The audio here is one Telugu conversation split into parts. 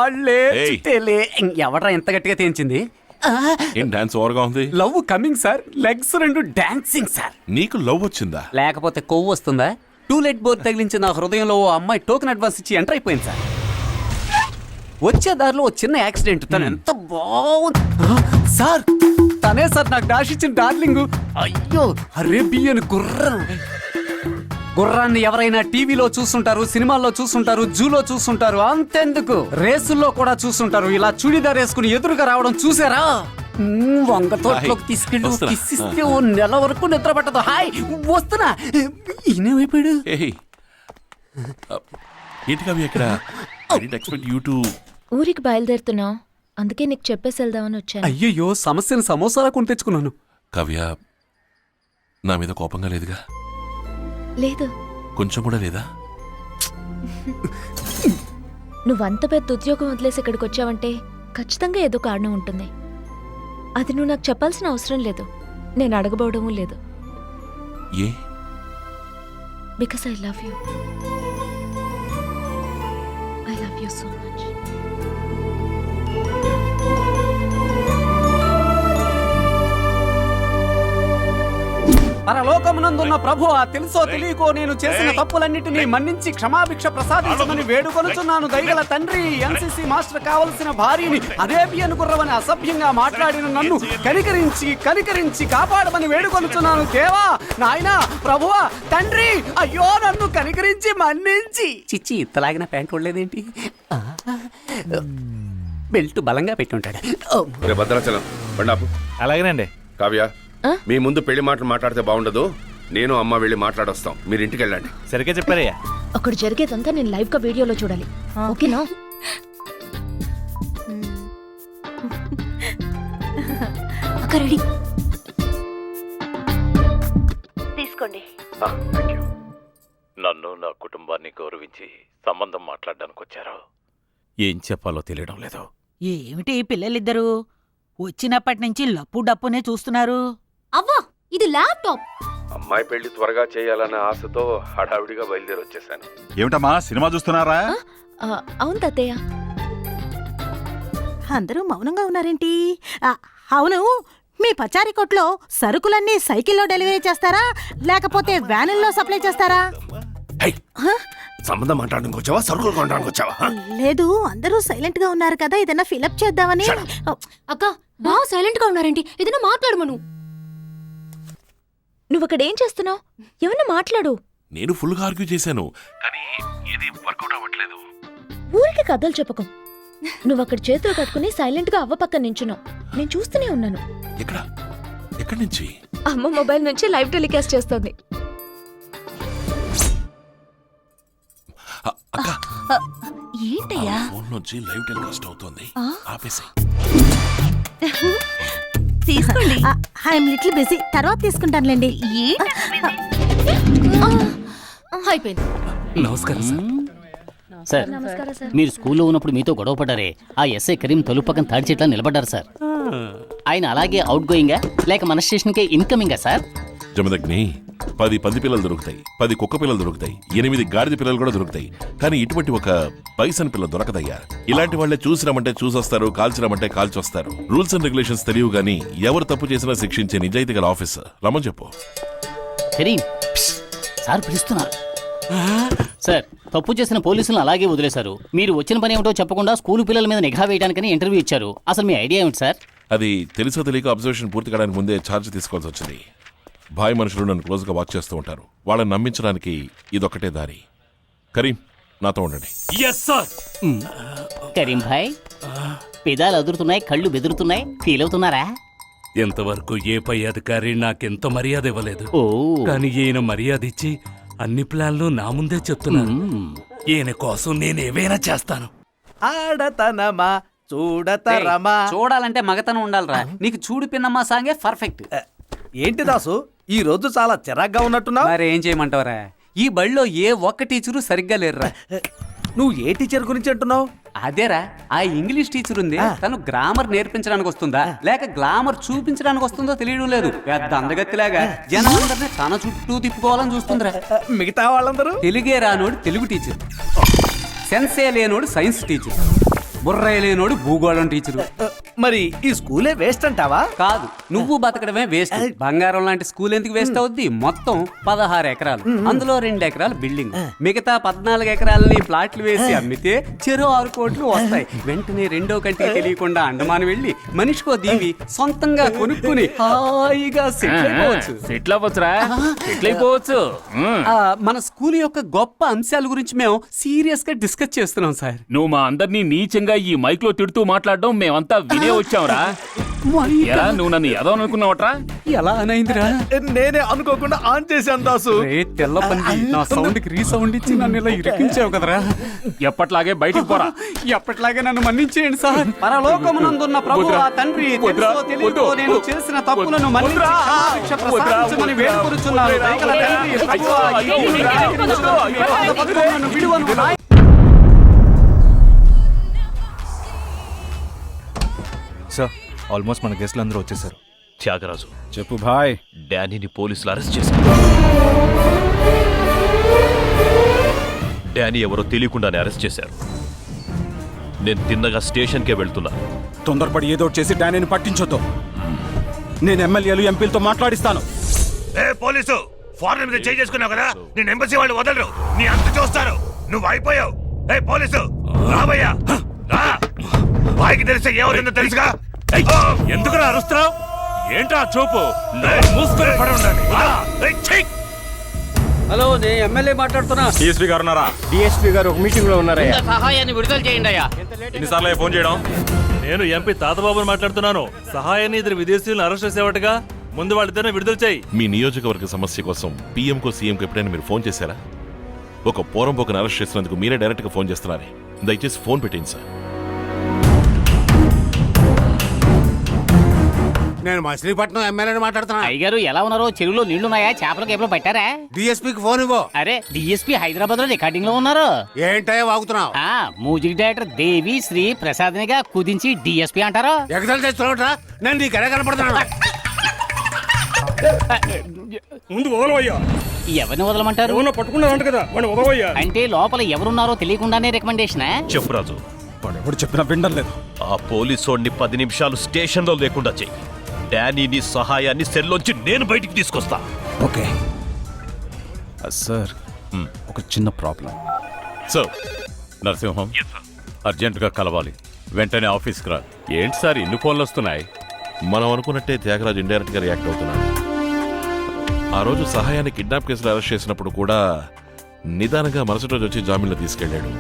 కాళ్ళే చుట్టేలే. ఎవడ్రా ఎంత గట్టిగా తేంచింది? ఏం డాన్స్ ఓవర్గా ఉంది? Love coming sir. లెగ్స్ రెండు డాన్సింగ్ సార్. నీకు లవ్ వచ్చిందా? లేకపోతే కొవ్వు వస్తుందా? టూలెట్ బోర్డు తగిలించి నా హృదయంలో ఓ అమ్మాయి టోకెన్ అడ్వాన్స్ ఇచ్చి ఎంటర్ అయిపోయింది సార్. వచ్చే దారిలో ఓ చిన్న యాక్సిడెంట్. తను ఎంత బాగుంది సార్. తనే సార్ నాకు డాష్ ఇచ్చిన డార్లింగ్. అయ్యో అరేబియన్ గుర్రం. గుర్రాన్ని ఎవరైనా టీవీలో చూస్తుంటారు, సినిమాల్లో చూస్తుంటారు, జూలో చూస్తుంటారు. అంతెందుకు రేసుల్లో కూడా చూస్తుంటారు. ఇలా చుడిదార్ వేసుకుని ఎదురుగా రావడం చూసారా? వంగ తోటలోకి తీసుకెళ్ళి కిసిస్తే ఓ నెల వరకు నిద్ర పట్టదు. హాయ్ వస్తున్నా. ఈయనేమైపోయాడు? ఏంటి కవి ఎక్కడ? ఊరికి బయలుదేరుతున్నావు, అందుకే నీకు చెప్పేసి వెళ్దామని వచ్చాను. అయ్యయ్యో సమస్యను సమోసాలా కొని తెచ్చుకున్నాను. కవ్య నా మీద కోపంగా లేదుగా? లేదు. కొంచెం కూడా లేదా? నువ్వంత పెద్ద ఉద్యోగం వదిలేసి ఇక్కడికి వచ్చావంటే ఖచ్చితంగా ఏదో కారణం ఉంటుంది. అది నువ్వు నాకు చెప్పాల్సిన అవసరం లేదు, నేను అడగబోవడమూ లేదు. ఏ? Because I love you. I love you so much. పరలోకమునందున్న ప్రభువా, తెలుసో తెలియకో నేను చేసిన తప్పులన్నిటినీ మన్నించి క్షమాభిక్ష ప్రసాదించమని వేడుకొనుచున్నాను. దయగల తండ్రి, ఎన్సీసీ మాస్టర్ కావలసిన భార్యని అరేబియన్ గుర్రమని అసభ్యంగా మాట్లాడిన నన్ను కనికరించి కాపాడమని వేడుకొనుచున్నాను. దేవా, నాయనా, ప్రభువా, తండ్రి, అయ్యో నన్ను కనికరించి మన్నించి. చిచ్చి ఇత్తలాగిన ప్యాంట్ ఉండలేదేంటి? బెల్ట్ బలంగా పెట్టి ఉంటాడు. భద్రాచలం బండాపు. అలాగేనండి. కావ్య, మీ ముందు పెళ్లి మాటలు మాట్లాడితే బాగుండదు. నేను అమ్మ వెళ్ళి మాట్లాడొస్తాం, మీరు ఇంటికి వెళ్ళండి. సరిగ్గా చెప్పారయ్యా. అక్కడ జరిగేదంతా నేను లైవ్ గా వీడియోలో చూడాలి. ఓకేనా? రెడీ తీసుకోండి. నన్ను నా కుటుంబాన్ని గౌరవించి సంబంధం మాట్లాడడానికి వచ్చారు. ఏం చెప్పాలో తెలియడం లేదు. ఏమిటి పిల్లలిద్దరూ వచ్చినప్పటి నుంచి లప్పు డప్పునే చూస్తున్నారు? అవ్వా, ఇది ల్యాప్టాప్. అమ్మాయి పెళ్లి త్వరగా చేయాలన్న ఆశతో హడావిడిగా బయలుదేరి వచ్చేసాను. ఏమిటమ్మా సినిమా చూస్తున్నారా? అవును తాతయ్య. అందరూ మౌనంగా ఉన్నారేంటి? అవును, మీ పచారీ కొట్లో సరుకులన్నీ సైకిల్లో డెలివరీ చేస్తారా లేకపోతే వ్యానుల్లో సప్లై చేస్తారా? సంబంధం మాట్లాడడానికి వచ్చావా, సరుకులు కొనడానికి వచ్చావా? లేదు, అందరూ సైలెంట్ గా ఉన్నారు కదా, ఏదైనా ఫిలప్ చేద్దామని. అక్క బాగా సైలెంట్ గా ఉన్నారేంటి? ఏదైనా మాట్లాడమను. నువ్వు అక్కడ ఏం చేస్తున్నావు? ఏమన్నా మాట్లాడు. నేను ఫుల్ గా ఆర్గ్యూ చేశాను, కానీ ఏది వర్కౌట్ అవ్వట్లేదు. ఊరికి కథలు చెప్పకం. నువ్వు అక్కడ చేతులు కట్టుకుని సైలెంట్ గా అవ్వ పక్కన నించున్నావు. నేను చూస్తూనే ఉన్నాను. ఎక్కడి నుంచి? అమ్మ మొబైల్ నుంచి లైవ్ టెలికాస్ట్ చేస్తోంది. ఏంటయ్యా? ఫోన్ నుంచి లైవ్ టెలికాస్ట్ అవుతోంది, ఆపేసి. తీసుకోండి. ఐఎమ్ లిటిల్ బిజీ, తర్వాత తీసుకుంటానులేండి. అయిపోయింది. నమస్కారం సార్. మీరు స్కూల్లో ఉన్నప్పుడు మీతో గొడవ పడ్డారే, ఆ ఎస్ఐ కరీం తలుపు పక్కన తాడి చెట్లా నిలబడ్డారు సార్. ఆయన అలాగే అవుట్ గోయింగా లేక మన స్టేషన్కే ఇన్కమింగా సార్? జమదగ్ని, 10 పంది పిల్లలు దొరుకుతాయి, 10 కుక్క పిల్లలు దొరుకుతాయి, 8 గాడిద పిల్లలు కూడా దొరుకుతాయి, కానీ ఇటువంటి ఒక బైసన్ పిల్ల దొరకదయ్యా. ఇలాంటి వాళ్ళే చూసినామంటే చూసొస్తారు, కాల్చినామంటే కాల్చొస్తారు. రూల్స్ అండ్ రెగ్యులేషన్స్ తెలియవు గానీ ఎవరు తప్పు చేసినా శిక్షించే నిజాయితీ గల ఆఫీసర్. రమ్మని చెప్పు. కరీం సార్ పిలుస్తున్నారు. సార్, తప్పు చేసిన పోలీసులను అలాగే వదిలేశారు. మీరు వచ్చిన పని ఏమిటో చెప్పకుండా స్కూల్ పిల్లల మీద నిఘా వేయడానికని ఇంటర్వ్యూ ఇచ్చారు. అసలు మీ ఐడియా ఏమిటి సార్? అది తెలుసో తెలియక అబ్జర్వేషన్ పూర్తి కావడానికి ముందే ఛార్జ్ తీసుకోవాల్సి వచ్చింది. భాయ్ మనుషులు నన్ను క్లోజ్ గా వాచ్ చేస్తూ ఉంటారు. వాళ్ళని నమ్మించడానికి ఇదొక్కటే దారి. కరీం, నాతో ఉండండి. కరీం భాయ్, పెదాలు అదురుతున్నాయి, కళ్ళు బెదురుతున్నాయి, ఫీల్ అవుతున్నారా? ఎంతవరకు ఏ పై అధికారి నాకెంత మర్యాద ఇవ్వలేదు. ఓ, కానీ ఈయన మర్యాద ఇచ్చి అన్ని ప్లాన్లు నా ముందే చెప్తున్నాను. ఈయన కోసం నేనేవైనా చేస్తాను. ఆడతనమా చూడతరమా. చూడాలంటే మగతనం ఉండాలిరా. నీకు చూడు పిన్నమ్మా సాంగే పర్ఫెక్ట్. ఏంటి దాసు, ఈ రోజు చాలా చిరాగ్గా ఉన్నట్టున్నావు? మరి ఏం చేయమంటావరా, ఈ బడిలో ఏ ఒక్క టీచరు సరిగ్గా లేరురా. నువ్వు ఏ టీచర్ గురించి అంటున్నావు? అదేరా, ఆ ఇంగ్లీష్ టీచర్ ఉంది, తను గ్రామర్ నేర్పించడానికి వస్తుందా లేక గ్లామర్ చూపించడానికి వస్తుందో తెలియడం లేదు. పెద్ద అందగత్తిలాగా జనాలందరినీ తన చుట్టూ తిప్పుకోవాలని చూస్తుందిరా. మిగతా వాళ్ళందరూ తెలుగే రానోడు తెలుగు టీచర్, సెన్సే లేనోడు సైన్స్ టీచర్, బుర్ర లేనోడు భూగోళం టీచరు. మరి ఈ స్కూలే వేస్ట్ అంటావా? కాదు, నువ్వు బతకడమే వేస్ట్. బంగారం లాంటి స్కూల్ ఎందుకు వేస్ట్ అవుద్ది? మొత్తం 16 ఎకరాలు, అందులో 2 ఎకరాలు బిల్డింగ్, మిగతా 14 ఎకరాలని ప్లాట్లు వేసి అమ్మితే చెరో 6 కోట్లు వస్తాయి. వెంటనే రెండో కంటికి తెలియకుండా అండమాన్ వెళ్ళి మనిషికో దీవి సొంతంగా కొనుక్కుని హాయిగా సెటిల్ అయిపోవచ్చు. సెటిల్ అవ్వచ్చురా, సెటిల్ అయిపోవచ్చు. ఆ, మన స్కూల్ యొక్క గొప్ప అంశాల గురించి మేము సీరియస్ గా డిస్కస్ చేస్తున్నాం సార్. నువ్వు మా అందరినీ నీచంగా ఈ మైక్ లో తిడుతూ మాట్లాడడం మేమంతా వినే వచ్చాంరా. మరి ఎలా నువ్వు నన్ను ఏదో అనుకున్నావట్రా? ఎలా అనైందిరా? నేనే అనుకోకుండా ఆన్ చేశాను దాసు. రే తెల్ల పంది, నా సౌండ్ కి రీసౌండ్ ఇచ్చి నన్ను ఇలా ఇరికించావు కదరా. ఎప్పట్లాగే బయటికి పోరా. ఎప్పటిలాగే నన్ను మన్నించేయండి సార్. పరలోకమునందున్న ప్రభువా తండ్రి, తెలుసో తెలియకో నేను చేసిన తప్పులను మన్నించి క్షమాభిక్ష ప్రసాదించమని వేడుకొనుచున్నాను. దయగల తండ్రి, ప్రభువా, ఈ మీ పాదపద్మములను విడువను నాయనా. సార్ ఆల్మోస్ట్ మన గెస్ట్లు అందరూ వచ్చేసారు. త్యాగరాజు, చెప్పు భాయ్. డానీని పోలీసులు అరెస్ట్ చేశారు. డానీ ఎవరో తెలియకుండానే అరెస్ట్ చేశారు. నేను తిన్నగా స్టేషన్కే వెళ్తున్నా. తొందరపడి ఏదో ఒకటి చేసి డానీని పట్టించొద్దు. నేను ఎమ్మెల్యేలు ఎంపీలతో మాట్లాడిస్తాను. పోలీసు ఫారెన్ మీద చేసుకున్నావు కదా, నేను ఎంబసీ వాళ్ళు వదలరు. నీ అంత చూస్తారు. నువ్వు అయిపోయావు. పోలీసు రాబయ్యా, రా. వాయికి తెలిస్తే ఏమవుతుందో తెలుసుగా. ఎందుకు అరుస్తున్నావు? ఏంట్రా చూపు? మూసుకొని పడి ఉండండి. హలో, నేను ఎమ్మెల్యే మాట్లాడుతున్నా. డిఎస్పీ గారు ఉన్నారా? డిఎస్పీ గారు ఒక మీటింగ్ లో ఉన్నారయ్యా. సహాయాన్ని విడుదల చేయండి అయ్యా. ఎన్నిసార్లు ఫోన్ చేయడం? నేను ఎంపీ తాతబాబుని మాట్లాడుతున్నాను. సహాయాన్ని 2 విదేశీయులను అరెస్ట్ చేసేవాటుగా ముందు వాళ్ళిద్దరిని విడుదల చేయి. మీ నియోజకవర్గ సమస్య కోసం పీఎంకో సీఎంకో ఎప్పుడైనా మీరు ఫోన్ చేశారా? ఒక పోరంపోకను అరెస్ట్ చేసినందుకు మీరే డైరెక్ట్ గా ఫోన్ చేస్తున్నారే. దయచేసి ఫోన్ పెట్టింది సార్. నేను మచిలీపట్నం ఎమ్మెల్యేని మాట్లాడుతున్నా. అయ్యగారు ఎలా ఉన్నారో? చెరువులో నీళ్లున్నాయా? చేపలకు ఎప్పుడు పట్టారా? డిఎస్పీకి ఫోన్ ఇవ్వు. అరే, డిఎస్పీ హైదరాబాద్ లో రికార్డింగ్ లో ఉన్నారు. ఏంటయ్యా వాగుతున్నావు? మ్యూజిక్ డైరెక్టర్ దేవి శ్రీ ప్రసాద్నిగా కుదించి డిఎస్పీ అంటారు. ఎగతాలు చేస్తున్నావుట్రా? నేను నీకు ఎలా కనపడుతున్నాను? ముందు వదలవయ్యా. ఎవరిని వదలమంటారు? పట్టుకున్నారంట కదా, వాడిని వదలవయ్యా. అంటే లోపల ఎవరున్నారో తెలియకుండానే రికమెండేషన్. చెప్పు రాజు. వాడు ఎప్పుడు చెప్పినా వినడం లేదు. ఆ పోలీసోడిని 10 నిమిషాలు స్టేషన్లో లేకుండా చెయ్యి. డానీని సహాయాన్ని సెల్లోంచి నేను బయటికి తీసుకొస్తా. Okay sir. ఒక చిన్న ప్రాబ్లం. సార్, నరసింహం అర్జెంటుగా కలవాలి. వెంటనే ఆఫీస్కి రా. ఏంటి సార్ ఇన్ని ఫోన్లు వస్తున్నాయి? మనం అనుకున్నట్టే త్యాగరాజు ఇండైరెక్ట్ గా రియాక్ట్ అవుతున్నాడు. ఆ రోజు సహాయాన్ని కిడ్నాప్ కేసులో అరెస్ట్ చేసినప్పుడు కూడా నిదానంగా మరుసటి రోజు వచ్చి జామీన్లో తీసుకెళ్లాడు.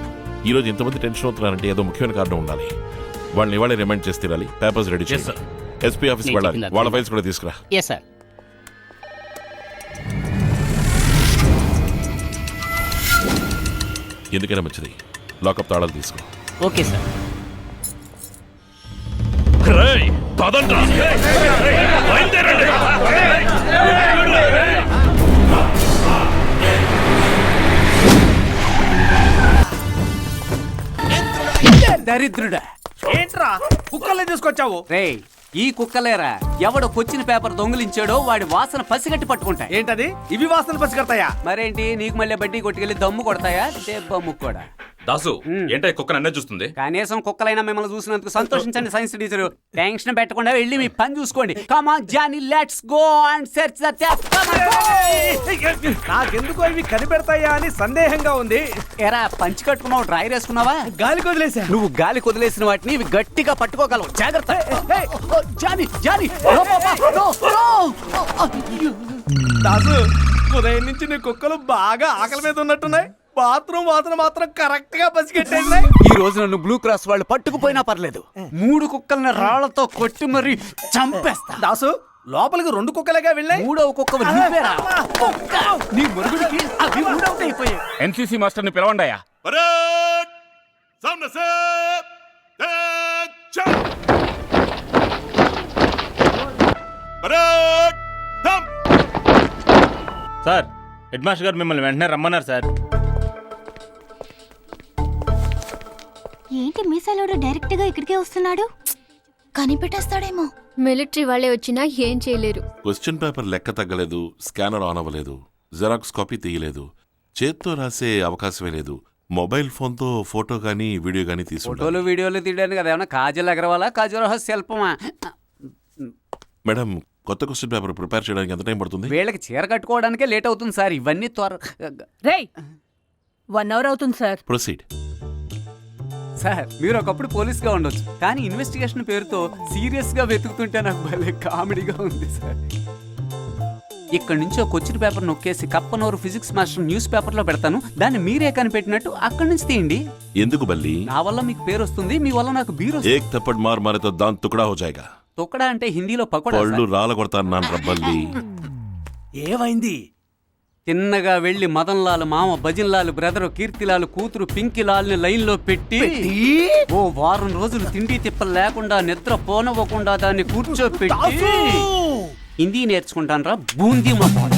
ఈ రోజు ఇంతమంది టెన్షన్ అవుతున్నారంటే ఏదో ముఖ్యమైన కారణం ఉండాలి. వాళ్ళని ఇవాళ రిమైండ్ చేసి తీరాలి. పేపర్స్ రెడీ చేసి ఎస్పీ ఆఫీస్కి వెళ్ళాలి. వాళ్ళ ఫైల్స్ కూడా తీసుకురా. Yes sir. ఎందుకైనా మంచిది, లాకప్ తాళాలు తీసుకో. Okay sir. దరిద్రుడా, ఏంట్రా కుక్కల్ని తీసుకొచ్చావు? రే ఈ కుక్కలేరా ఎవడొచ్చిన పేపర్ దొంగిలించాడో వాడి వాసన పసిగట్టి పట్టుకుంటాయి. ఏంటది? ఇవి వాసన పసిగడతాయా? మరేంటి, నీకు మళ్ళీ బడ్డీ కొట్టుకెళ్ళి దమ్ము కొడతాయా? దెబ్బ ముక్కోడా. దాసు ఏంటో కుక్క నన్నే చూస్తుంది. కనీసం కుక్కలైనా మిమ్మల్ని చూసినందుకు సంతోషించండి సైన్స్ టీచర్. టెన్షన్ పెట్టకుండా వెళ్ళి మీ పని చూసుకోండి. Come on Johnny, let's go and search the theft. నాకెందుకో ఇవి కనిపెడతాయా అని సందేహంగా ఉంది. ఎరా పంచి కట్టుకున్నావు, డ్రైర్ వేసుకున్నావా? గాలి కొదిలేసా. నువ్వు గాలి కొదిలేసిన వాటిని ఇవి గట్టిగా పట్టుకోగలవు. జాగ్రత్త. జానీ జానీ, దాసు, ఉదయం నుంచి నీ కుక్కలు బాగా ఆకలి మీద ఉన్నట్టున్నాయి. బాత్రూమ్ వాసన మాత్రం కరెక్ట్ గా పసిగట్టేసినాయి. ఈ రోజు నన్ను బ్లూ క్రాస్ వాళ్ళు పట్టుకుపోయినా పర్లేదు, 3 కుక్కల్ని రాళ్లతో కొట్టి మరీ చంపేస్తా. దాసు, లోపలికి 2 కుక్కలుగా వెళ్ళాయి. 3వ కుక్క నువ్వేరా? కుక్క, నీ మురుగుడికి అవి 3వ అయిపోయాయి. ఎన్సీసీ మాస్టర్ ని పిలవండియా. సార్, హెడ్ మాస్టర్ గారు మిమ్మల్ని వెంటనే రమ్మన్నారు సార్. ఏంటి మీసాలోడు డైరెక్ట్ గా ఇక్కడికే వస్తున్నాడు? కనిపెట్టేస్తాడేమో. మిలిటరీ వాళ్ళే వచ్చినా ఏం చేయలేరు. క్వశ్చన్ పేపర్ లెక్క తగ్గలేదు, స్కానర్ ఆన్ అవ్వలేదు, జెరాక్స్ కాపీ తీయలేదు, చేత్తో రాసే అవకాశమే లేదు. మొబైల్ ఫోన్ తో ఫోటో గానీ వీడియో గానీ తీసుకుంటారు. ఫోటోలు వీడియోలు తీయడానికి అది ఏమన్నా కాజల్ అగర్వాలా ఖజురహో శిల్పమా? మేడం, కొత్త క్వశ్చన్ పేపర్ ప్రిపేర్ చేయడానికి ఎంత టైం పడుతుంది? వీళ్ళకి చీర కట్టుకోవడానికే లేట్ అవుతుంది సార్. ఇవన్నీ రేయ్ 1 అవర్ అవుతుంది సార్. ప్రొసీడ్. సార్ మీరు ఒకప్పుడు పోలీస్గా ఉండొచ్చు, కానీ ఇన్వెస్టిగేషన్ పేరుతో సీరియస్గా వెతుకుతుంటే నాకు భలే కామెడీగా ఉంది సార్. ఇక్కడ నుంచి ఒక క్వశ్చన్ పేపర్ నొక్కేసి కప్పనూరు ఫిజిక్స్ మాస్టర్ న్యూస్ పేపర్లో పెడతాను, దాన్ని మీరే కనిపెట్టినట్టు అక్కడి నుంచి తీయండి. ఎందుకు బల్లి? నా వల్ల మీకు పేరు వస్తుంది, మీ వల్ల నాకు బీర్ వస్తుంది. ఏక్ థప్పడ్ మార్ మారే తో దాన్ తుకడా హో జాయేగా. తొక్కడా అంటే హిందీలో పకోడా పళ్ళు సార్. రాల కొడతాను నాన్న రబ్బల్లి. ఏమైంది? తిన్నగా వెళ్లి మదన్ లాల్ మామ, భజన్ లాల్ బ్రదరు, కీర్తిలాల్ కూతురు పింకిలాల్ ని లైన్ లో పెట్టి ఓ వారం రోజులు తిండి తిప్పలు లేకుండా నిద్ర పోనవ్వకుండా దాన్ని కూర్చోపెట్టి హిందీ నేర్చుకుంటానరా బూందీ మొహం.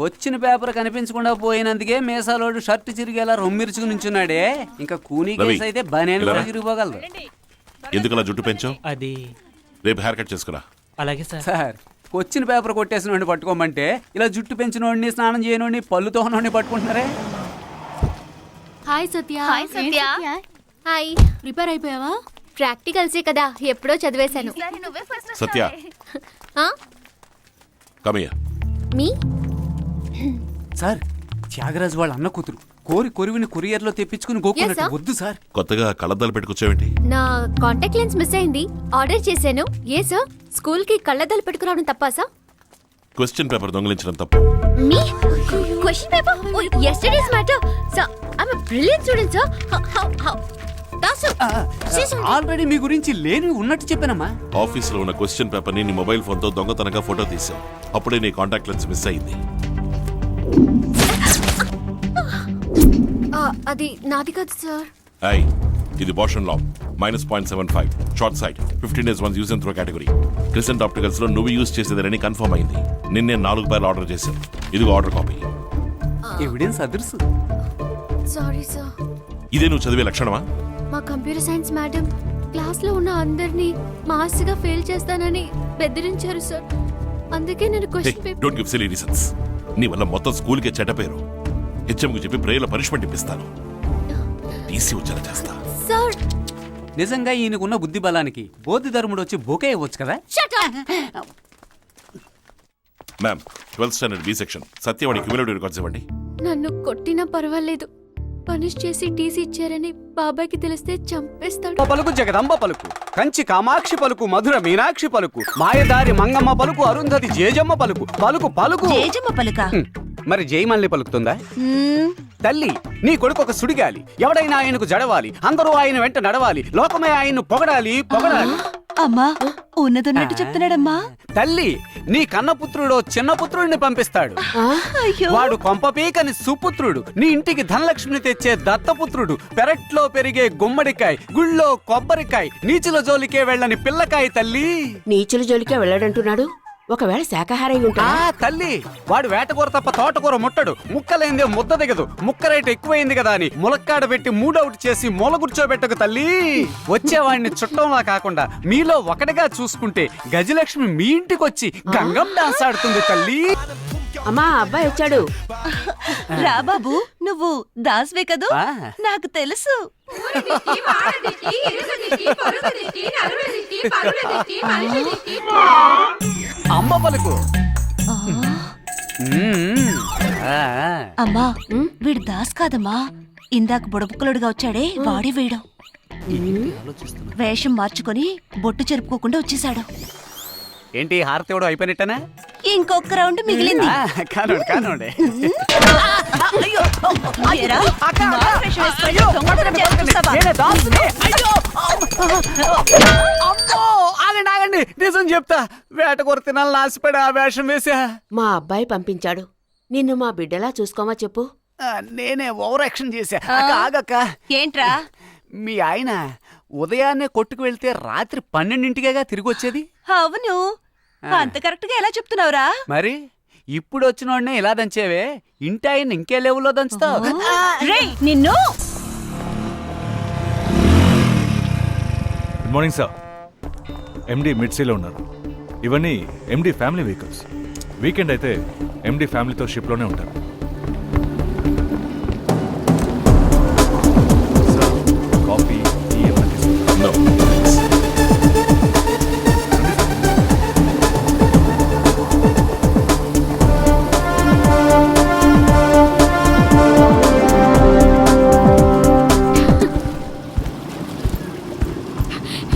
వచ్చిన పేపర్ కనిపించకుండా పోయినందుకే మేసాలోడు షర్ట్ చిరిగేలా రొమ్మిరుచుకు నుంచున్నాడే. ఇంకా కూనీ కేసు అయితే బనేను చిరిగిపోగలరు. ఎందుకలా జుట్టు పెంచావు? అది రేపు హెయిర్ కట్ చేసుకురా. అలాగే సార్. సార్ వచ్చిన పేపర్ కొట్టేసిన వాడిని పట్టుకోమంటే ఇలా జుట్టు పెంచినోడిని, స్నానం చేయనోడిని, పళ్ళు తోనోడిని పట్టుకుంటున్నారే. Hi Satya. Hi Satya. Hi. Prepare అయిపోయావా? ప్రాక్టికల్సే కదా, ఎప్పుడో చదివేశాను. Satya, come here. మీ సార్ త్యాగరాజ్ వాళ్ళ అన్న కూతురు కోరి కొరివిని కొరియర్లో తెప్పించుకుని గోకున్నట్టు. Yes, sir. వద్దు సార్. కొత్తగా కళ్ళద్దాలు పెట్టుకొచ్చావేంటి? నా కాంటాక్ట్ లెన్స్ మిస్ అయింది, ఆర్డర్ చేశాను. ఏ సార్, స్కూల్ కి కళ్ళద్దాలు పెట్టుకురావడం తప్పా సార్? క్వశ్చన్ పేపర్ దొంగలించడం తప్పు. మీ question paper yesterday's matter sir. I'm a brilliant student sir. How already మీ గురించి లేని ఉన్నట్టు చెప్పానమ్మా. ఆఫీసులో ఉన్న క్వశ్చన్ పేపర్ ని నీ మొబైల్ ఫోన్ తో దొంగతనంగా ఫోటో తీసావు. అప్పుడే నీ కాంటాక్ట్ లెన్స్ మిస్ అయింది. అది నాది కాదు సార్. ఐ ఇది బోషన్ లా -0.75 short site 15 days once use and throw category. Crescent opticals లో నువ్వు యూజ్ చేసేదని కన్ఫర్మ్ అయింది. నిన్నే 4 పేర్లు ఆర్డర్ చేశాను. ఇదిగో order copy. Evidence others. Sorry sir. ఇదే నువ్వు చదివే లక్షణమా? మా కంప్యూటర్ సైన్స్ మేడం క్లాస్ లో ఉన్న అందరినీ మాస్ గా ఫెయిల్ చేస్తానని బెదిరించారు సార్. అందుకే నేను question paper. Don't give silly reasons. నీ వల్ల మొత్తం స్కూల్ కే చెడ్డ పేరు. హెచ్ఎంకు చెప్పి ప్రేయర్లో పనిష్మెంట్ ఇప్పిస్తాను. టీసీ వచ్చేలా చేస్తా. సార్ నిజంగా ఈయనకున్న బుద్ధి బలానికి బోధి ధర్ముడు వచ్చి బొకే ఇవ్వచ్చు కదా. Ma'am, 12th standard B section సత్యవాడి క్యూములేటివ్ రికార్డ్స్ ఇవ్వండి. నన్ను కొట్టినా పర్వాలేదు, పనిష్ చేసి టీసీ ఇచ్చారని బాబాయ్కి తెలిస్తే చంపేస్తాడు. పలుకు జగదంబ పలుకు, కంచి కామాక్షి పలుకు, మధుర మీనాక్షి పలుకు, మాయదారి మంగమ్మ పలుకు, అరుంధతి జేజమ్మ పలుకు. పలుకు పలుకు తేజమ్మ పలుక. మరి జయమల్ని పలుకుతుందా? తల్లి నీ కొడుకు ఒక సుడిగాలి, ఎవడైనా ఆయనకు జడవాలి, అందరూ ఆయన వెంట నడవాలి, లోకమే ఆయన్ను పొగడాలి పొగడాలి. అమ్మా ఉన్నదన్నట్టు చెప్తున్నాడమ్మా. తల్లి నీ కన్నపుత్రుడో చిన్న పుత్రుడిని పంపిస్తాడు. వాడు కొంపపీకని సుపుత్రుడు, నీ ఇంటికి ధనలక్ష్మిని తెచ్చే దత్తపుత్రుడు, పెరట్లో పెరిగే గుమ్మడికాయ, గుళ్ళో కొబ్బరికాయ, నీచుల జోలికే వెళ్ళని పిల్లకాయ. తల్లి నీచుల జోలికే వెళ్ళడంటున్నాడు. ఒకవేళ శాకాహారం తల్లి వాడు వేటకూర తప్ప తోటకూర ముట్టడు, ముక్కలేందే ముద్ద దిగదు, ముక్క రేటు ఎక్కువైంది కదా అని ములక్కాడ పెట్టి మూడౌట్ చేసి మూల కూర్చోబెట్టకు తల్లి. వచ్చేవాడిని చుట్టంలా కాకుండా మీలో ఒకటిగా చూసుకుంటే గజలక్ష్మి మీ ఇంటికి వచ్చి గంగం డాన్స్ ఆడుతుంది తల్లి. అమ్మా అబ్బాయి వచ్చాడు. రా బాబు, నువ్వు దాస్వే కదూ? నాకు తెలుసు. అమ్మ పలుకు. అమ్మా వీడు దాస్ కాదమ్మా, ఇందాక బుడబుక్కలుడుగా వచ్చాడే వాడే వీడు. వేషం మార్చుకొని బొట్టు చెరుపుకోకుండా వచ్చేసాడు. ఏంటి హారతివడం అయిపోయినట్టనా? ఇంకొక రౌండ్ మిగిలింది. కానండి కానండి. ఆగండి, నిజం చెప్తా. వేటకూర తినాలని ఆశపడి ఆ వేషం వేసా. మా అబ్బాయి పంపించాడు. నిన్ను మా బిడ్డలా చూసుకోమా చెప్పు. నేనే ఓవర్ యాక్షన్ చేశా. ఆగక్క. ఏంట్రా? మీ ఆయన ఉదయాన్నే కొట్టుకు వెళ్తే రాత్రి 12ంటికేగా తిరిగి వచ్చేది. అవును, అంత కరెక్ట్ గా ఎలా చెప్తున్నావురా? మరి ఇప్పుడు వచ్చినోడ్నే ఇలా దంచేవే, ఇంటి ఆయన ఇంకే లెవెల్లో దంచుతావు. నిన్ను మార్నింగ్ సార్. ఎండి మిడ్సీలో ఉన్నారు. ఇవన్నీ ఎండి ఫ్యామిలీ వెహికల్స్. వీకెండ్ అయితే ఎండి ఫ్యామిలీతో షిప్లోనే ఉంటారు. సార్, కాఫీ, టీ ఏమైనా తీసుకుంటారా? No.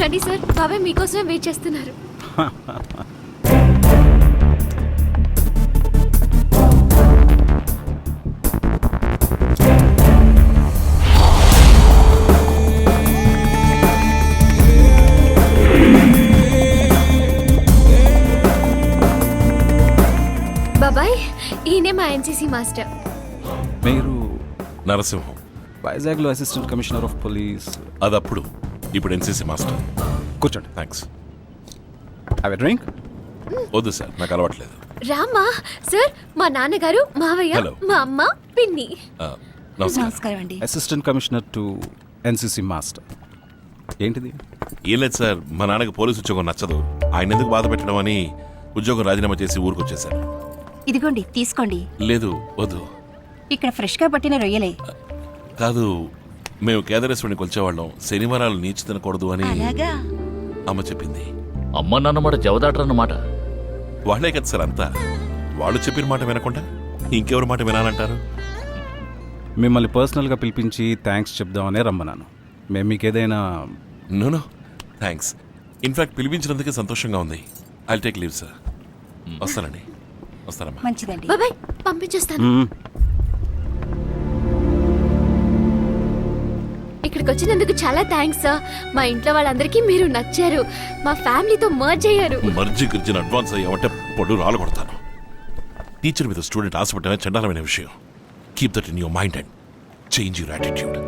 రండి సార్, బాబాయ్ మీకోసమే వెయిట్ చేస్తున్నారు. బాబాయ్, ఈయనే మా ఎన్సీసీ మాస్టర్. మీరు నరసింహం. వైజాగ్లో అసిస్టెంట్ కమిషనర్ ఆఫ్ పోలీస్. అదప్పుడు, ఇప్పుడు ఎన్సీసీ మాస్టర్. కూర్చోండి. థ్యాంక్స్. Have a drink. వద్దు సార్, నాకు అలవాట్లేదు. రామా సార్, మా నాన్నగారు, మావయ్య, Hello. మా అమ్మ, పిన్ని. నమస్కారం. Assistant commissioner to NCC master. ఏంటిది? ఏం లేదు సార్, మా నాన్నకి పోలీసు ఉద్యోగం నచ్చదు. ఆయన ఎందుకు బాధ పెట్టడం అని ఉద్యోగం రాజీనామా చేసి ఊరుకొచ్చేసాను. ఇదిగోండి తీసుకోండి. లేదు, వద్దు. ఇక్కడ ఫ్రెష్ గా పట్టిన రొయ్యలే. కాదు, మేము కేదారేశ్వరిని కొలిచేవాళ్ళం. శనివారాలు నీచు తినకూడదు అని అమ్మ చెప్పింది. అమ్మ నాన్నమాట జవదాటరన్నమాట. వాళ్ళే కదా సార్ అంతా. వాళ్ళు చెప్పిన మాట వినకుండా ఇంకెవరి మాట వినాలంటారు? మిమ్మల్ని పర్సనల్గా పిలిపించి థ్యాంక్స్ చెప్దామనే రమ్మన్నాను. మేము మీకు ఏదైనా నో థ్యాంక్స్. ఇన్ఫాక్ట్ పిలిపించినందుకే సంతోషంగా ఉంది. I'll take leave sir. వస్తానండి. వస్తానమ్మా. మంచిదండి. బాబాయ్, పంపించేస్తాను. ఇక్కడికి వచ్చినందుకు చాలా థ్యాంక్స్ సార్. మా ఇంట్లో వాళ్ళందరికీ మీరు నచ్చారు. మా ఫ్యామిలీతో మర్జ్ అయ్యారు. మర్జీ గురించి అడ్వాన్స్ అయ్యామంటే పొడు రాలు కొడతాను. టీచర్ మీద స్టూడెంట్ ఆశపట్టనే చండాలమైన విషయం. Keep that in your mind and change your attitude.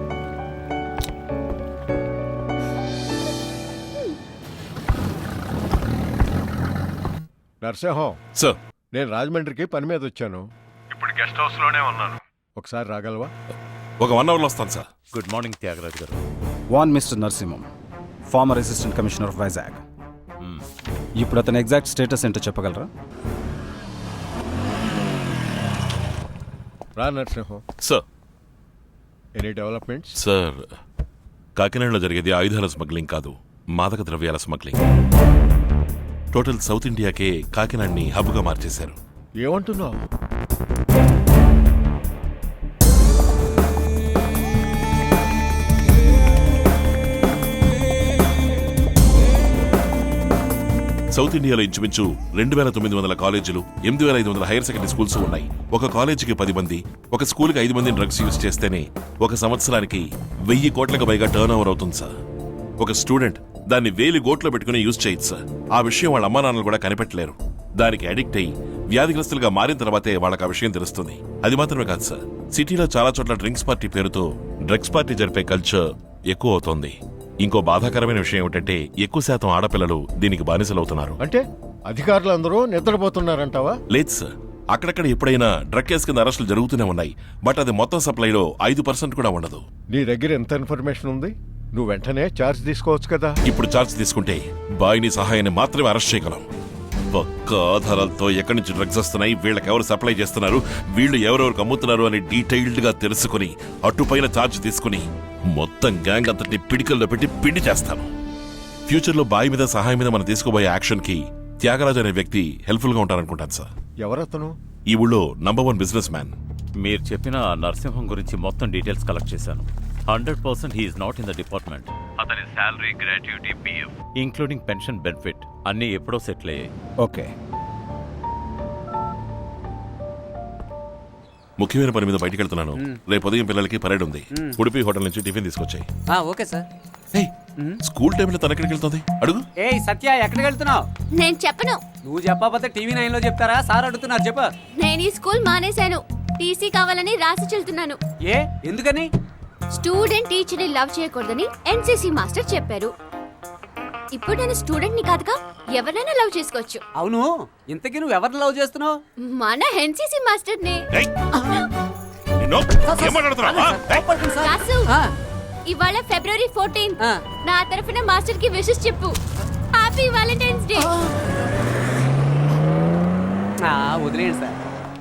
Narasimham, sir, నేను రాజమండ్రికి పని మీద వచ్చాను. ఇప్పుడు గెస్ట్ హౌస్ లోనే ఉన్నాను. ఒకసారి రాగలవా? ఒక 1 అవర్లో వస్తాను సార్. గుడ్ మార్నింగ్ త్యాగరాజ్ గారు. వాన్ mister Narasimham, former assistant commissioner of Vizag. ఇప్పుడు అతని ఎగ్జాక్ట్ స్టేటస్ ఏంటో చెప్పగలరా? రా Narasimham. Sir, any developments? Sir, కాకినాడలో జరిగేది ఆయుధాల స్మగ్లింగ్ కాదు, మాదక ద్రవ్యాల స్మగ్లింగ్. టోటల్ సౌత్ ఇండియాకే కాకినాడని హబ్గా మార్చేశారు. ఏమంటున్నావు? సౌత్ ఇండియాలో ఇంచుమించు 2,900 కాలేజీలు, 8,500 హైయర్ సెకండరీ స్కూల్స్ ఉన్నాయి. ఒక కాలేజీకి 10 మంది, ఒక స్కూల్కి 5 మందిని డ్రగ్స్ యూజ్ చేస్తేనే ఒక సంవత్సరానికి 1000 కోట్లకు పైగా టర్న్ ఓవర్ అవుతుంది సార్. ఒక స్టూడెంట్ దాన్ని 1000 కోట్లో పెట్టుకుని యూజ్ చేయొచ్చు సార్. ఆ విషయం వాళ్ళ అమ్మా నాన్నలు కూడా కనిపెట్టలేరు. దానికి అడిక్ట్ అయ్యి వ్యాధిగ్రస్తులుగా మారిన తర్వాతే వాళ్ళకి ఆ విషయం తెలుస్తుంది. అది మాత్రమే కాదు సార్, సిటీలో చాలా చోట్ల డ్రింక్స్ పార్టీ పేరుతో డ్రగ్స్ పార్టీ జరిపే కల్చర్ ఎక్కువ అవుతోంది. ఇంకో బాధాకరమైన విషయం ఏమిటంటే ఎక్కువ శాతం ఆడపిల్లలు దీనికి బానిసలవుతున్నారు. అంటే అధికారులందరూ నిద్రపోతున్నారంటావా? లేదు సార్, అక్కడక్కడ ఎప్పుడైనా డ్రగ్ కేసు కింద అరెస్టులు జరుగుతూనే ఉన్నాయి. బట్ అది మొత్తం సప్లైలో 5% కూడా ఉండదు. నీ దగ్గర ఎంత ఇన్ఫర్మేషన్ ఉంది? నువ్వు వెంటనే ఛార్జ్ తీసుకోవచ్చు కదా. ఇప్పుడు ఛార్జ్ తీసుకుంటే బాయిని సహాయాన్ని మాత్రమే అరెస్ట్ చేయగలం. ఒక్క ఆధారాలతో ఎక్కడి నుంచి డ్రగ్స్ వస్తున్నాయి, వీళ్ళకి ఎవరు సప్లై చేస్తున్నారు, వీళ్ళు ఎవరెవరికి అమ్ముతున్నారు అని డీటెయిల్డ్ గా తెలుసుకుని అటుపైన ఛార్జ్ తీసుకుని మొత్తం గ్యాంగ్ అంతటిని పిడికల్లో పెట్టి పిండి చేస్తాను. ఫ్యూచర్ లో బాయ్ మీద సహాయం మీద మనం తీసుకోబోయే యాక్షన్ కి త్యాగరాజు అనే వ్యక్తి హెల్ప్ఫుల్ గా ఉంటారనుకుంటాను సార్. ఎవరతను? ఈ ఊళ్ళో #1 బిజినెస్ మ్యాన్. మీరు చెప్పిన నరసింహం గురించి మొత్తం డీటెయిల్స్ కలెక్ట్ చేశాను. 100% he's not in the department. అతని salary, gratuity, PF including pension benefit అన్నీ ఎప్పుడో సెటిల్ అయ్యాయి. ఓకే. ముఖ్యమైన పని మీద బయటికి వెళ్తున్నాను. రేపు ఉదయం పిల్లలకి పరేడ్ ఉంది. ఉడిపి హోటల్ నుంచి టిఫిన్ తీసుకొచ్చాయి. Okay sir. స్కూల్ టైంలో తన ఎక్కడికి వెళ్తుంది అడుగు. ఏయ్ సత్య, ఎక్కడికి వెళ్తున్నావు? నేను చెప్పను. నువ్వు చెప్పకపోతే టీవీ 9 లో చెప్తారా? సార్ అడుగుతున్నారు, చెప్ప. నేను ఈ స్కూల్ మానేశాను. టీసీ కావాలని రాసి చెల్తున్నాను. ఏ ఎందుకని? స్టూడెంట్ టీచర్ ని లవ్ చేయకూడదని ఎన్సీసీ మాస్టర్ చెప్పారు. ఇప్పుడు నేను స్టూడెంట్ ని కాదుగా, ఎవరైనా లవ్ చేసుకోవచ్చు. అవును, ఇంతకీ నువ్వు ఎవరిని లవ్ చేస్తున్నావు? మన ఎన్సీసీ మాస్టర్ ని. ఏయ్! నిన్ను ఏం మాట్లాడుతున్నావ్? రాసు, ఇవాళ ఫిబ్రవరి 14 ఆ. నా తరఫున మాస్టర్ కి విషెస్ చెప్పు. Happy Valentine's day. వదిలేండి సార్,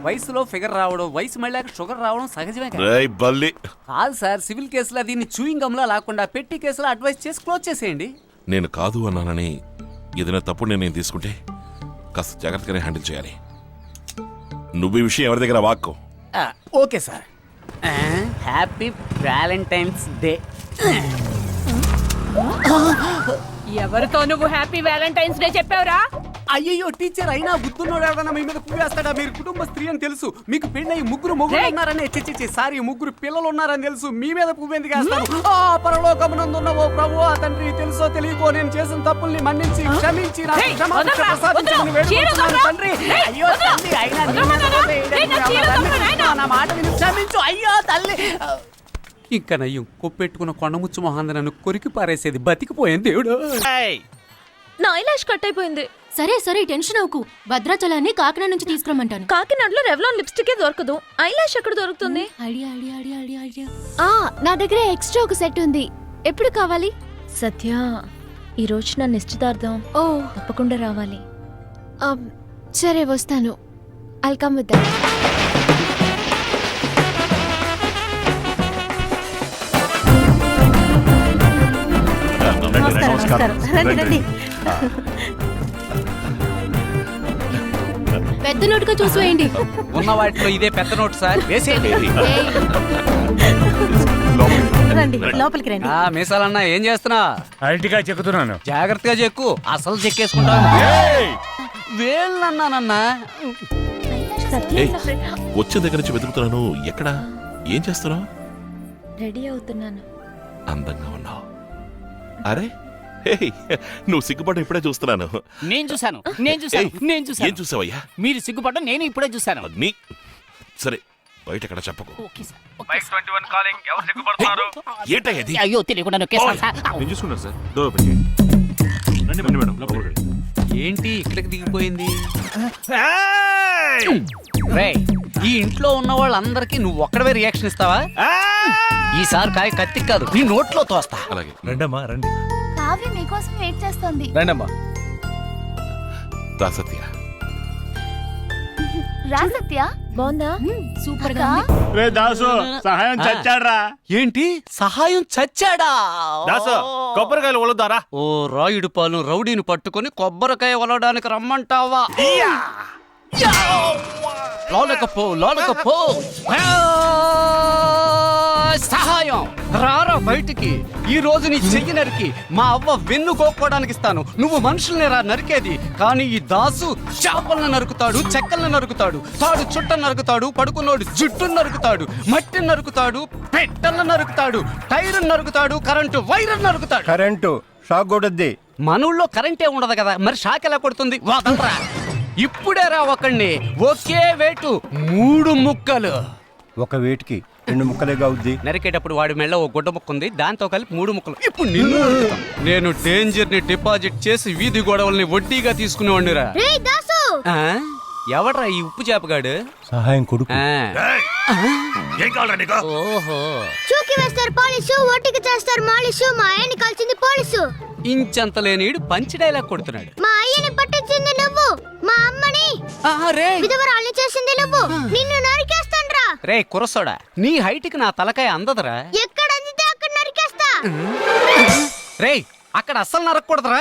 వయసులో ఫిగర్ రావడం, వయసు మళ్ళాక షుగర్ రావడం సహజమే కదా. రేయ్ బల్లి, కాదు సార్, సివిల్ కేసులో దీన్ని చూయింగ్ గమ్లా లేకుండా పెట్టి కేసులో అడ్వైస్ చేసి క్లోజ్ చేసేయండి. నేను కాదు అన్నానని ఏదైనా తప్పుడు నిర్ణయం తీసుకుంటే కాస్త జాగ్రత్తగానే హ్యాండిల్ చేయాలి. నువ్వు ఈ విషయం ఎవరి దగ్గర వాక్కో. Okay sir. Happy valentine's day. ఎవరితో నువ్వు హ్యాపీ వ్యాలంటైన్స్ డే చెప్పావురా? అయ్యయ్యో టీచర్, అయినా బుద్ధున్నోడు ఎవడన్నా మీ మీద పువ్వు వేస్తాడా? మీరు కుటుంబ స్త్రీ అని తెలుసు, మీకు పెళ్ళయి ముగ్గురు మొగుడు ఉన్నారని, సారీ ముగ్గురు పిల్లలు ఉన్నారని తెలుసు, మీ మీద పువ్వు ఎందుకు వేస్తాను? పరలోకమునందున్న ఓ ప్రభువా తండ్రి, తెలుసో తెలియకో నేను చేసిన తప్పుల్ని మన్నించి క్షమించి నాకు క్షమాపణ ప్రసాదించమని వేడుకుంటున్నాను తండ్రి. అయ్యో తల్లి, అయినా నీ మీద పువ్వు వేయడానికి నా మాట విని క్షమించు. అయ్యో తల్లి. ఇంకా నయ్యం కొప్పెట్టుకున్న కొండముచ్చు మొహాన్ని నన్ను కొరికి పారేసేది బతికిపోయింది దేవుడు. నా ఐలాష్ కట్ అయిపోయింది. సరే సరే టెన్షన్ అవ్వకు. భద్రాచలాన్ని కాకినాడ నుంచి తీసుకురమ్మంటాను. కాకినాడలో రెవ్లాన్ లిప్స్టిక్ దొరకదు. ఐలాష్ ఎక్కడ దొరుకుతుంది? Idea idea idea idea idea. నా దగ్గర ఎక్స్ట్రా ఒక సెట్ ఉంది. ఎప్పుడు కావాలి? సత్య, ఈ రోజు నా నిశ్చితార్థం. ఓ తప్పకుండా రావాలి. సరే వస్తాను. I'll come with that. నమస్కారం. రండి రండి. పెద్ద నోటుగా చూసి వేయండి. ఉన్న వాటిలో ఇదే పెద్ద నోటు సార్, వేసేయండి. రండి లోపలికి రండి. మీసాలన్నా ఏం చేస్తున్నా? అరటిగా చెక్కుతున్నాను. జాగ్రత్తగా చెక్కు, అసలు చెక్కేసుకుంటాను. వేళ్ళన్నానన్నా. ఏయ్, వచ్చే దగ్గర నుంచి వెతుకుతున్నాను. ఎక్కడా? ఏం చేస్తున్నావు? రెడీ అవుతున్నాను. అందంగా ఉన్నావు. అరే హేయ్, నువ్వు సిగ్గుపడ్డ ఇప్పుడే చూస్తున్నాను. నేను చూశాను నేను చూశాను ఏయ్, నేను చూశాను. ఏం చూసావయ్యా? మీరు సిగ్గుపడ్డం నేను ఇప్పుడే చూశాను. నీ సరే, బయట ఎక్కడ చెప్పకు. Okay sir. Bike 21 calling. ఎవరు సిగ్గుపడుతున్నారు? ఏంటయ్యా ఇది? అయ్యో తెలియకుండా నొక్కేసాను సార్. నేను చూసుకున్నాను సార్. డోర్ ఓపెన్ చేయండి. రండి మేడం, లోపలికి రండి. ఏంటి ఇక్కడికి దిగిపోయింది? రేయ్, ఈ ఇంట్లో ఉన్న వాళ్ళందరికీ నువ్వు ఒక్కడవే రియాక్షన్ ఇస్తావా? ఈసారి కాయ కత్తి కాదు, నీ నోట్లో తోస్తా. అలాగే. రండమ్మా రండి. కావ్య మీకోసం వెయిట్ చేస్తోంది. రండమ్మా. దా సత్య. రా సత్య. బాగుందా? సూపర్ గా రే దాసు, సహాయం చచ్చాడ్రా. ఏంటి సహాయం చచ్చాడా? దాసు, కొబ్బరికాయలు ఒలుద్దారా? ఓ రాయుడు పాలు రౌడీని పట్టుకొని కొబ్బరికాయ ఒలడానికి రమ్మంటావా? లోనకపో లోనకపో. సహాయం రారా బయటికి. ఈ రోజు నీ చెయ్యి నరికి మా అవ్వ వెన్ను కోక్కోవడానికి ఇస్తాను. నువ్వు మనుషుల్ని రా నరికేది, కానీ ఈ దాసు చేపలను నరుకుతాడు, చెక్కలను నరుకుతాడు, తాడు చుట్ట నరుకుతాడు, పడుకున్నోడు జుట్టును నరుకుతాడు, మట్టిని నరుకుతాడు, పెట్టలను నరుకుతాడు, టైరు నరుకుతాడు, కరెంటు వైరు నరుకుతాడు. కరెంటు షాక్ కొడుద్ది. మన ఊళ్ళో కరెంటే ఉండదు కదా, మరి షాక్ ఎలా కొడుతుంది? వాదంట్రా. ఇప్పుడే రా ఒకడిని ఒకే వేటు 3 ముక్కలు. ఒక వేటికి 2 ముక్కలేగా అవుద్ది. నరికేటప్పుడు వాడి మెళ్ళ ఓ గుడ్డ ముక్క ఉంది, దాంతో కలిపి 3 ముక్కలు. ఇప్పుడు నిన్ను నరుకుతాం. నేను డేంజర్ ని డిపాజిట్ చేసి వీధి గొడవల్ని వడ్డీగా తీసుకునేవాడిరా. ఎవడ్రా ఈ ఉప్పు చేపగాడు? సహాయం కొడుకు. ఏం కావాలా నీకు? ఓహో, చూకి వేస్తారు పోలీసు, ఓటికి చేస్తారు మాలిషు. మా ఆయన్ని కాల్చింది పోలీసు. ఇంచంత లేనీడు పంచి డైలాగ్ కొడుతున్నాడు. మా అయ్యని పట్టించింది నువ్వు. మా అమ్మని విధవరాల్ని చేసింది నువ్వు. నిన్ను నరికేస్తాన్రా. రే కురసోడా, నీ హైట్ కి నా తలకాయ అందదరా. ఎక్కడ అందితే అక్కడ నరికేస్తా. రే అక్కడ అస్సలు నరకూడదురా.